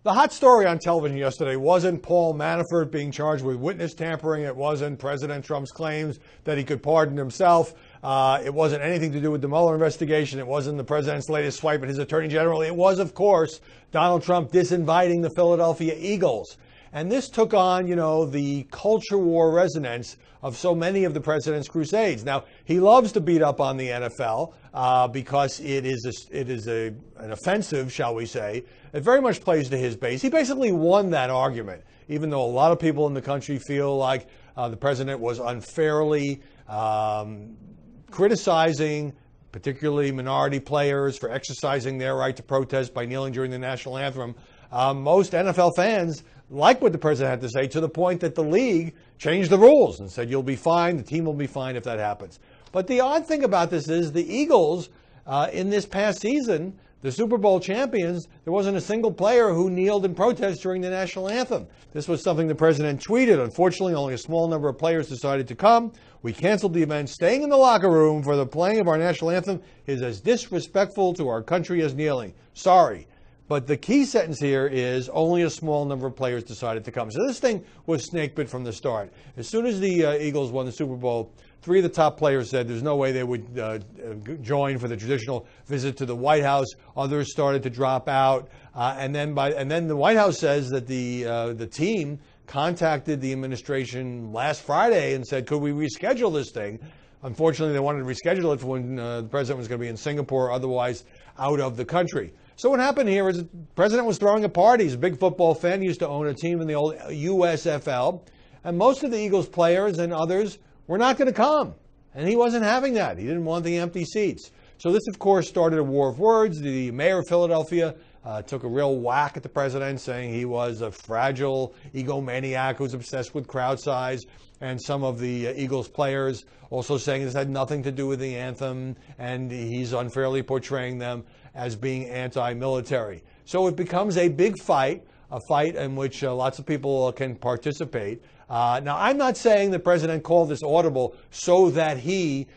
The hot story on television yesterday wasn't Paul Manafort being charged with witness tampering. It wasn't President Trump's claims that he could pardon himself. It wasn't anything to do with the Mueller investigation. It wasn't the president's latest swipe at his attorney general. It was, of course, Donald Trump disinviting the Philadelphia Eagles. And this took on, the culture war resonance of so many of the president's crusades. Now, he loves to beat up on the NFL because it is an offensive, shall we say. It very much plays to his base. He basically won that argument, even though a lot of people in the country feel like the president was unfairly criticizing particularly minority players for exercising their right to protest by kneeling during the national anthem. Most NFL fans like what the president had to say, to the point that the league changed the rules and said, you'll be fine, the team will be fine if that happens. But the odd thing about this is the Eagles, in this past season, the Super Bowl champions, there wasn't a single player who kneeled in protest during the national anthem. This was something the president tweeted. Unfortunately, only a small number of players decided to come. We canceled the event. Staying in the locker room for the playing of our national anthem is as disrespectful to our country as kneeling. Sorry. But the key sentence here is only a small number of players decided to come. So this thing was snakebit from the start. As soon as the Eagles won the Super Bowl, 3 of the top players said there's no way they would join for the traditional visit to the White House. Others started to drop out. And then the White House says that the team contacted the administration last Friday and said, could we reschedule this thing? Unfortunately, they wanted to reschedule it for when the president was going to be in Singapore or otherwise out of the country. So what happened here is the president was throwing a party. He's a big football fan. He used to own a team in the old USFL. And most of the Eagles players and others were not going to come. And he wasn't having that. He didn't want the empty seats. So this, of course, started a war of words. The mayor of Philadelphia took a real whack at the president, saying he was a fragile egomaniac who's obsessed with crowd size. And some of the Eagles players also saying this had nothing to do with the anthem, and he's unfairly portraying them as being anti-military. So it becomes a big fight, a fight in which lots of people can participate. Now, I'm not saying the president called this audible so that he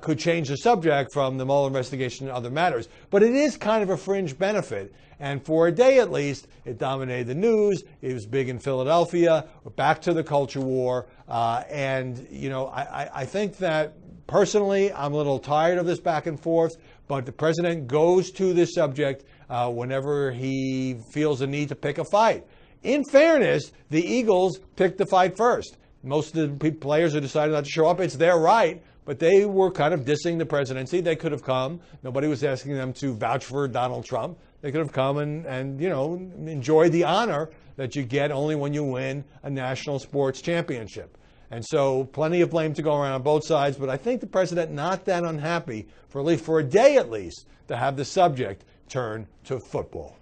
could change the subject from the Mueller investigation and other matters, but it is kind of a fringe benefit. And for a day at least, it dominated the news. It was big in Philadelphia. We're back to the culture war. I think that personally, I'm a little tired of this back and forth, but the president goes to this subject whenever he feels a need to pick a fight. In fairness, the Eagles picked the fight first. Most of the players who decided not to show up, it's their right, but they were kind of dissing the presidency. They could have come. Nobody was asking them to vouch for Donald Trump. They could have come and enjoy the honor that you get only when you win a national sports championship. And so plenty of blame to go around on both sides, but I think the president not that unhappy, for a day at least, to have the subject turn to football.